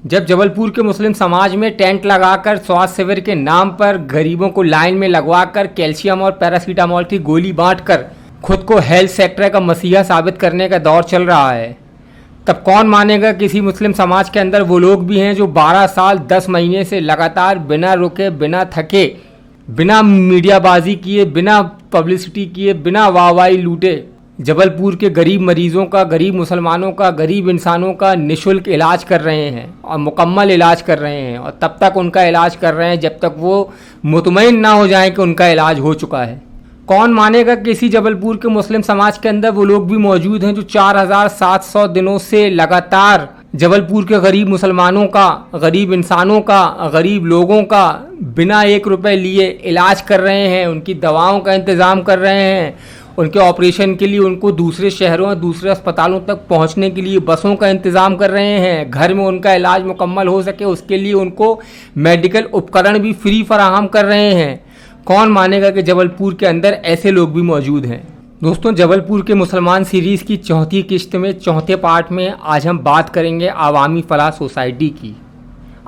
जब जबलपुर के मुस्लिम समाज में टेंट लगाकर स्वास्थ्य शिविर के नाम पर गरीबों को लाइन में लगवाकर कैल्शियम और पैरासीटामोल की गोली बांटकर खुद को हेल्थ सेक्टर का मसीहा साबित करने का दौर चल रहा है, तब कौन मानेगा किसी मुस्लिम समाज के अंदर वो लोग भी हैं जो 12 साल 10 महीने से लगातार बिना रुके, बिना थके, बिना मीडियाबाजी किए, बिना पब्लिसिटी किए, बिना वाहवाही लूटे जबलपुर के गरीब मरीजों का, गरीब मुसलमानों का, गरीब इंसानों का निःशुल्क इलाज कर रहे हैं और मुकम्मल इलाज कर रहे हैं, और तब तक उनका इलाज कर रहे हैं जब तक वो मुतमईन ना हो जाएं कि उनका इलाज हो चुका है। कौन मानेगा कि इसी जबलपुर के मुस्लिम समाज के अंदर वो लोग भी मौजूद हैं जो 4700 दिनों से लगातार जबलपुर के गरीब मुसलमानों का, गरीब इंसानों का, गरीब लोगों का बिना 1 रुपये लिए इलाज कर रहे हैं, उनकी दवाओं का इंतज़ाम कर रहे हैं, उनके ऑपरेशन के लिए उनको दूसरे शहरों और दूसरे अस्पतालों तक पहुंचने के लिए बसों का इंतज़ाम कर रहे हैं, घर में उनका इलाज मुकम्मल हो सके उसके लिए उनको मेडिकल उपकरण भी फ्री फराहम कर रहे हैं। कौन मानेगा कि जबलपुर के अंदर ऐसे लोग भी मौजूद हैं। दोस्तों, जबलपुर के मुसलमान सीरीज़ की चौथी किस्त में, चौथे पार्ट में आज हम बात करेंगे आवामी फलाह सोसाइटी की।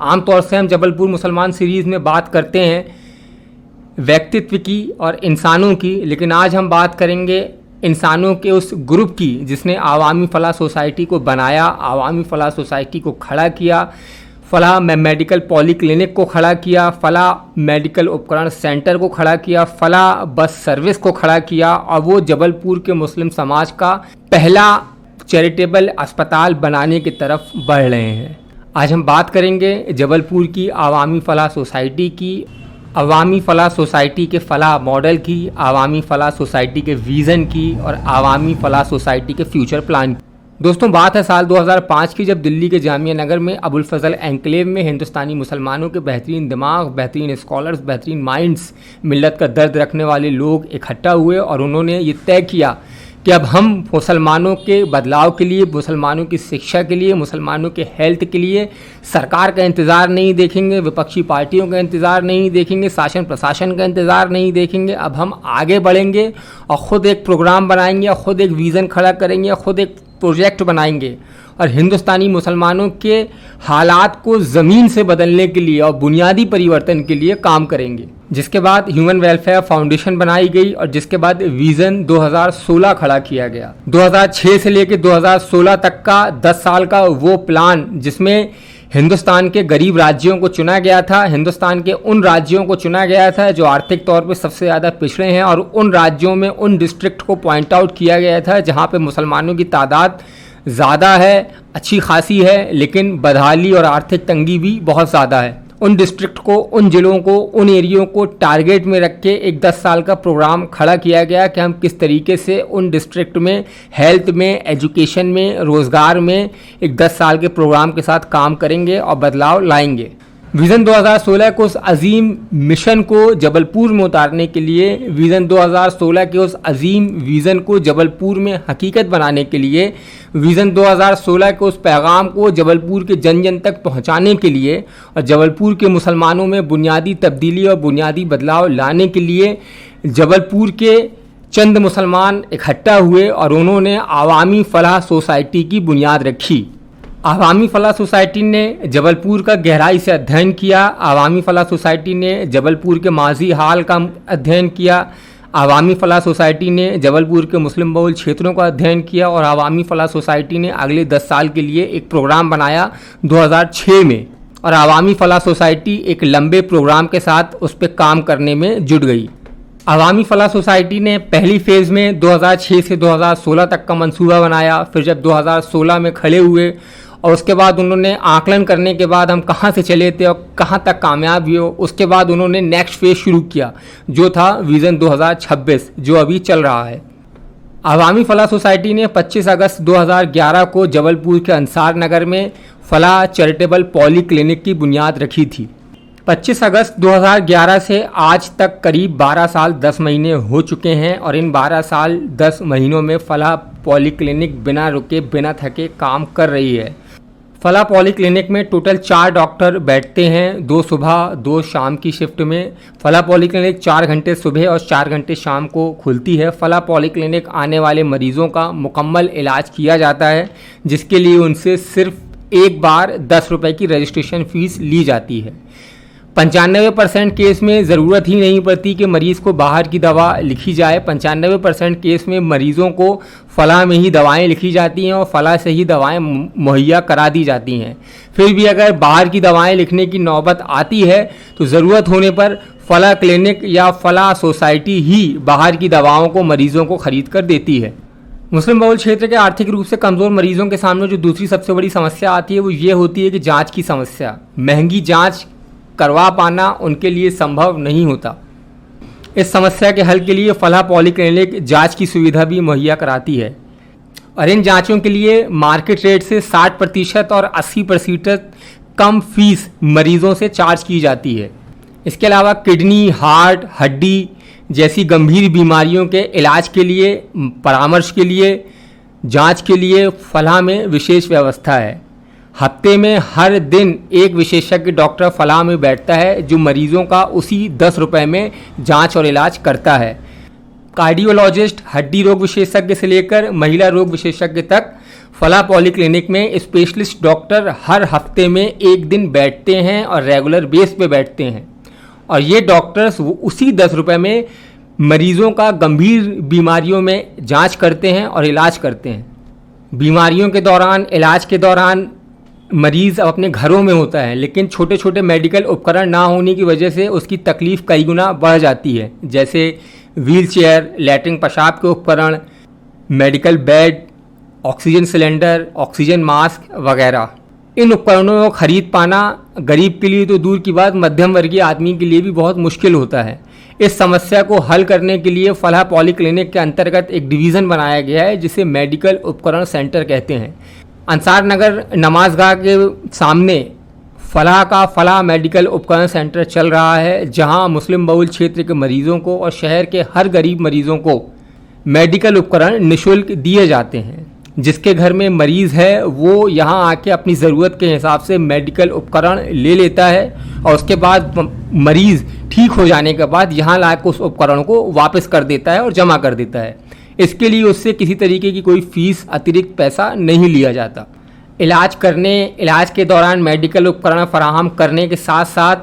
आमतौर से हम जबलपुर मुसलमान सीरीज़ में बात करते हैं व्यक्तित्व की और इंसानों की, लेकिन आज हम बात करेंगे इंसानों के उस ग्रुप की जिसने आवामी फलाह सोसाइटी को बनाया, आवामी फलाह सोसाइटी को खड़ा किया, फलाह मेडिकल पॉलीक्लिनिक को खड़ा किया, फलाह मेडिकल उपकरण सेंटर को खड़ा किया, फलाह बस सर्विस को खड़ा किया, और वो जबलपुर के मुस्लिम समाज का पहला चैरिटेबल अस्पताल बनाने की तरफ बढ़ रहे हैं। आज हम बात करेंगे जबलपुर की आवामी फलाह सोसाइटी की, आवामी फलाह सोसाइटी के फलाह मॉडल की, आवामी फलाह सोसाइटी के विज़न की और आवामी फलाह सोसाइटी के फ्यूचर प्लान की। दोस्तों, बात है साल 2005 की, जब दिल्ली के जामिया नगर में अबुल फजल एनक्लेव में हिंदुस्तानी मुसलमानों के बेहतरीन दिमाग, बेहतरीन स्कॉलर्स, बेहतरीन माइंड्स, मिल्लत का दर्द रखने वाले लोग इकट्ठा हुए और उन्होंने ये तय किया कि अब हम मुसलमानों के बदलाव के लिए, मुसलमानों की शिक्षा के लिए, मुसलमानों के हेल्थ के लिए सरकार का इंतज़ार नहीं देखेंगे, विपक्षी पार्टियों का इंतज़ार नहीं देखेंगे, शासन प्रशासन का इंतज़ार नहीं देखेंगे। अब हम आगे बढ़ेंगे और ख़ुद एक प्रोग्राम बनाएंगे, और ख़ुद एक विज़न खड़ा करेंगे, और ख़ुद एक प्रोजेक्ट बनाएंगे और हिंदुस्तानी मुसलमानों के हालात को ज़मीन से बदलने के लिए और बुनियादी परिवर्तन के लिए काम करेंगे। जिसके बाद ह्यूमन वेलफेयर फाउंडेशन बनाई गई और जिसके बाद विज़न 2016 खड़ा किया गया। 2006 से लेकर 2016 तक का 10 साल का वो प्लान जिसमें हिंदुस्तान के गरीब राज्यों को चुना गया था, हिंदुस्तान के उन राज्यों को चुना गया था जो आर्थिक तौर पे सबसे ज़्यादा पिछड़े हैं, और उन राज्यों में उन डिस्ट्रिक्ट को पॉइंट आउट किया गया था जहाँ पे मुसलमानों की तादाद ज़्यादा है, अच्छी खासी है, लेकिन बदहाली और आर्थिक तंगी भी बहुत ज़्यादा है। उन डिस्ट्रिक्ट को, उन ज़िलों को, उन एरियो को टारगेट में रख के एक 10 साल का प्रोग्राम खड़ा किया गया कि हम किस तरीके से उन डिस्ट्रिक्ट में हेल्थ में, एजुकेशन में, रोज़गार में एक 10 साल के प्रोग्राम के साथ काम करेंगे और बदलाव लाएंगे। विज़न 2016 को उस अजीम मिशन को जबलपुर में उतारने के लिए, विज़न 2016 के उस अजीम विज़न को जबलपुर में हकीकत बनाने के लिए, विज़न 2016 के उस पैगाम को जबलपुर के जन जन तक पहुंचाने के लिए और जबलपुर के मुसलमानों में बुनियादी तब्दीली और बुनियादी बदलाव लाने के लिए जबलपुर के चंद मुसलमान इकट्ठा हुए और उन्होंने आवामी फलाह सोसाइटी की बुनियाद रखी। आवामी फलाह सोसाइटी ने जबलपुर का गहराई से अध्ययन किया, आवामी फलाह सोसाइटी ने जबलपुर के माजी हाल का अध्ययन किया, आवामी फलाह सोसाइटी ने जबलपुर के मुस्लिम बहुल क्षेत्रों का अध्ययन किया, और आवामी फलाह सोसाइटी ने अगले 10 साल के लिए एक प्रोग्राम बनाया 2006 में, और आवामी फलाह सोसाइटी एक लंबे प्रोग्राम के साथ उस पर काम करने में जुट गई। आवामी फलाह सोसाइटी ने पहली फेज़ में 2006 से 2016 तक का मंसूबा बनाया। फिर जब 2016 में खड़े हुए और उसके बाद उन्होंने आकलन करने के बाद हम कहाँ से चले थे और कहाँ तक कामयाब हुए, उसके बाद उन्होंने नेक्स्ट फेज़ शुरू किया जो था विज़न 2026 जो अभी चल रहा है। आवामी फलाह सोसाइटी ने 25 अगस्त 2011 को जबलपुर के अंसार नगर में फलाह चैरिटेबल पॉलीक्लिनिक की बुनियाद रखी थी। 25 अगस्त 2011 से आज तक करीब 12 साल 10 महीने हो चुके हैं, और इन 12 साल 10 महीनों में फलाह पॉलीक्लिनिक बिना रुके, बिना थके काम कर रही है। फलाह पॉलीक्लिनिक में टोटल 4 डॉक्टर बैठते हैं, 2 सुबह 2 शाम की शिफ्ट में। फलाह पॉलीक्लिनिक 4 घंटे सुबह और 4 घंटे शाम को खुलती है। फलाह पॉलीक्लिनिक आने वाले मरीज़ों का मुकम्मल इलाज किया जाता है, जिसके लिए उनसे सिर्फ एक बार 10 रुपये की रजिस्ट्रेशन फ़ीस ली जाती है। 95% केस में ज़रूरत ही नहीं पड़ती कि मरीज़ को बाहर की दवा लिखी जाए। 95% केस में मरीज़ों को फलाह में ही दवाएं लिखी जाती हैं और फलाह से ही दवाएं मुहैया करा दी जाती हैं। फिर भी अगर बाहर की दवाएं लिखने की नौबत आती है तो ज़रूरत होने पर फलाह क्लिनिक या फलाह सोसाइटी ही बाहर की दवाओं को मरीज़ों को ख़रीद कर देती है। मुस्लिम बहुल क्षेत्र के आर्थिक रूप से कमज़ोर मरीज़ों के सामने जो दूसरी सबसे बड़ी समस्या आती है वो ये होती है कि जाँच की समस्या। महंगी जाँच करवा पाना उनके लिए संभव नहीं होता। इस समस्या के हल के लिए फलाह पॉलीक्लिनिक जांच की सुविधा भी मुहैया कराती है और इन जांचों के लिए मार्केट रेट से 60% और 80% कम फीस मरीजों से चार्ज की जाती है। इसके अलावा किडनी, हार्ट, हड्डी जैसी गंभीर बीमारियों के इलाज के लिए, परामर्श के लिए, जांच के लिए फलाह में विशेष व्यवस्था है। हफ्ते में हर दिन एक विशेषज्ञ डॉक्टर फलाह में बैठता है जो मरीजों का उसी 10 रुपये में जांच और इलाज करता है। कार्डियोलॉजिस्ट, हड्डी रोग विशेषज्ञ से लेकर महिला रोग विशेषज्ञ तक फलाह पॉलीक्लिनिक में स्पेशलिस्ट डॉक्टर हर हफ्ते में एक दिन बैठते हैं और रेगुलर बेस पे बैठते हैं और ये डॉक्टर्स उसी 10 रुपये में मरीजों का गंभीर बीमारियों में जांच करते हैं और इलाज करते हैं। बीमारियों के दौरान, इलाज के दौरान मरीज़ अपने घरों में होता है, लेकिन छोटे छोटे मेडिकल उपकरण ना होने की वजह से उसकी तकलीफ़ कई गुना बढ़ जाती है, जैसे व्हील चेयर, लैट्रिन पेशाब के उपकरण, medical bed, oxygen cylinder, oxygen mask वगैरह। इन उपकरणों को खरीद पाना गरीब के लिए तो दूर की बात, मध्यम वर्गीय आदमी के लिए भी बहुत मुश्किल होता है। इस समस्या को हल करने के लिए फलाह पॉलीक्लिनिक के अंतर्गत एक डिवीज़न बनाया गया है जिसे मेडिकल उपकरण सेंटर कहते हैं। अंसार नगर नमाजगाह के सामने फलाह मेडिकल उपकरण सेंटर चल रहा है, जहां मुस्लिम बहुल क्षेत्र के मरीज़ों को और शहर के हर गरीब मरीज़ों को मेडिकल उपकरण निःशुल्क दिए जाते हैं। जिसके घर में मरीज़ है वो यहां आके अपनी ज़रूरत के हिसाब से मेडिकल उपकरण ले लेता है और उसके बाद मरीज़ ठीक हो जाने के बाद यहां लाकर उस उपकरण को वापस कर देता है और जमा कर देता है। इसके लिए उससे किसी तरीके की कोई फ़ीस, अतिरिक्त पैसा नहीं लिया जाता। इलाज के दौरान मेडिकल उपकरण फराहम करने के साथ साथ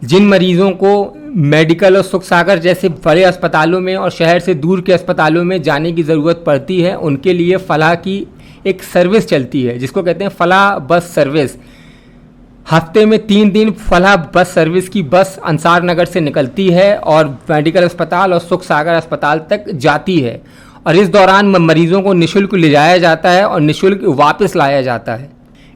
जिन मरीज़ों को मेडिकल और सुख सागर जैसे बड़े अस्पतालों में और शहर से दूर के अस्पतालों में जाने की ज़रूरत पड़ती है, उनके लिए फलाह की एक सर्विस चलती है जिसको कहते हैं फलाह बस सर्विस। हफ्ते में 3 दिन फलाह बस सर्विस की बस अंसार नगर से निकलती है और मेडिकल अस्पताल और सुख सागर अस्पताल तक जाती है और इस दौरान मरीज़ों को निःशुल्क ले जाया जाता है और निःशुल्क वापस लाया जाता है।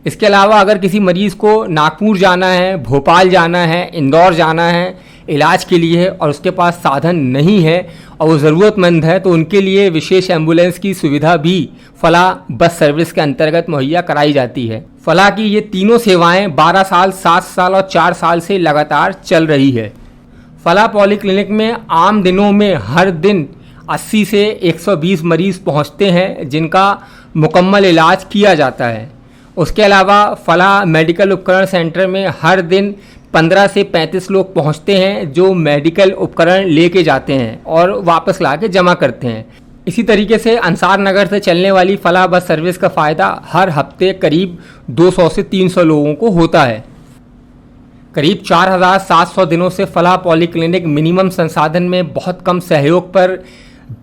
इसके अलावा अगर किसी मरीज़ को नागपुर जाना है, भोपाल जाना है, इंदौर जाना है इलाज के लिए और उसके पास साधन नहीं है और वो ज़रूरतमंद है, तो उनके लिए विशेष एम्बुलेंस की सुविधा भी फलाह बस सर्विस के अंतर्गत मुहैया कराई जाती है। फलाह की ये तीनों सेवाएं 12 साल, 7 साल और 4 साल से लगातार चल रही है। फलाह पॉलीक्लिनिक में आम दिनों में हर दिन 80 से 120 मरीज़ पहुंचते हैं जिनका मुकम्मल इलाज किया जाता है। उसके अलावा फलाह मेडिकल उपकरण सेंटर में हर दिन 15 से 35 लोग पहुंचते हैं जो मेडिकल उपकरण लेके जाते हैं और वापस ला के जमा करते हैं। इसी तरीके से अंसार नगर से चलने वाली फलाह बस सर्विस का फ़ायदा हर हफ्ते करीब 200 से 300 लोगों को होता है। करीब 4700 दिनों से फलाह पॉलीक्लिनिक मिनिमम संसाधन में बहुत कम सहयोग पर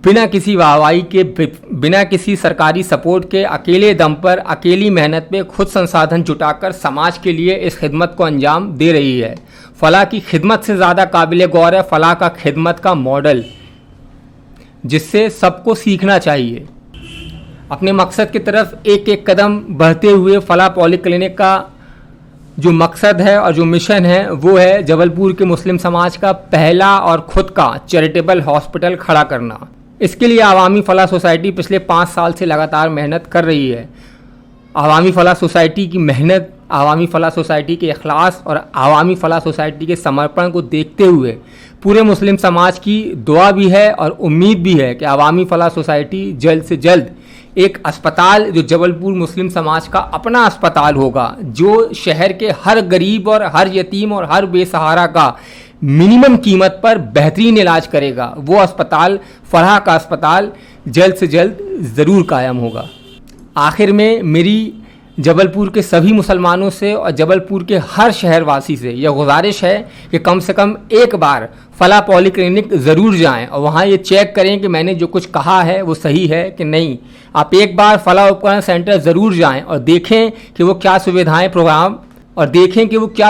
बिना किसी वाहवाही के, बिना किसी सरकारी सपोर्ट के, अकेले दम पर, अकेली मेहनत पे खुद संसाधन जुटाकर समाज के लिए इस खिदमत को अंजाम दे रही है। फलाह की खिदमत से ज़्यादा काबिल गौर है फलाह का खिदमत का मॉडल, जिससे सबको सीखना चाहिए। अपने मकसद की तरफ एक एक कदम बढ़ते हुए फलाह पॉलीक्लिनिक का जो मकसद है और जो मिशन है वो है जबलपुर के मुस्लिम समाज का पहला और ख़ुद का चैरिटेबल हॉस्पिटल खड़ा करना। इसके लिए आवामी फलाह सोसाइटी पिछले 5 साल से लगातार मेहनत कर रही है। आवामी फलाह सोसाइटी की मेहनत, आवामी फलाह सोसाइटी के इखलास और आवामी फलाह सोसाइटी के समर्पण को देखते हुए पूरे मुस्लिम समाज की दुआ भी है और उम्मीद भी है कि आवामी फलाह सोसाइटी जल्द से जल्द एक अस्पताल जो जबलपुर मुस्लिम समाज का अपना अस्पताल होगा, जो शहर के हर गरीब और हर यतीम और हर बेसहारा का मिनिमम कीमत पर बेहतरीन इलाज करेगा, वो अस्पताल, फलाह का अस्पताल जल्द से जल्द ज़रूर कायम होगा। आखिर में मेरी जबलपुर के सभी मुसलमानों से और जबलपुर के हर शहरवासी से यह गुजारिश है कि कम से कम एक बार फलाह पॉलीक्लिनिक ज़रूर जाएं और वहाँ ये चेक करें कि मैंने जो कुछ कहा है वो सही है कि नहीं। आप एक बार फलाह उपकरण सेंटर ज़रूर जाएं और देखें कि वो क्या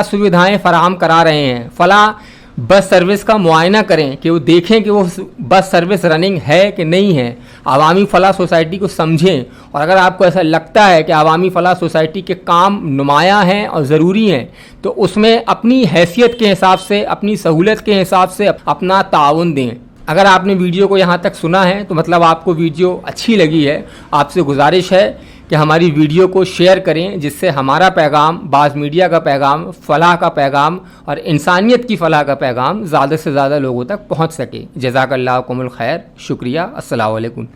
सुविधाएं फराहम करा रहे हैं। फलाह बस सर्विस का मुआयना करें कि वो देखें कि वो बस सर्विस रनिंग है कि नहीं है। आवामी फलाह सोसाइटी को समझें और अगर आपको ऐसा लगता है कि आवामी फलाह सोसाइटी के काम नुमायाँ हैं और ज़रूरी हैं तो उसमें अपनी हैसियत के हिसाब से, अपनी सहूलत के हिसाब से अपना ताउन दें। अगर आपने वीडियो को यहाँ तक सुना है तो मतलब आपको वीडियो अच्छी लगी है। आपसे गुजारिश है कि हमारी वीडियो को शेयर करें जिससे हमारा पैगाम, बाज़ मीडिया का पैगाम, फलाह का पैगाम और इंसानियत की फलाह का पैगाम ज़्यादा से ज़्यादा लोगों तक पहुँच सके। जज़ाकल्लाहुमुल खैर। शुक्रिया। अस्सलामु अलैकुम।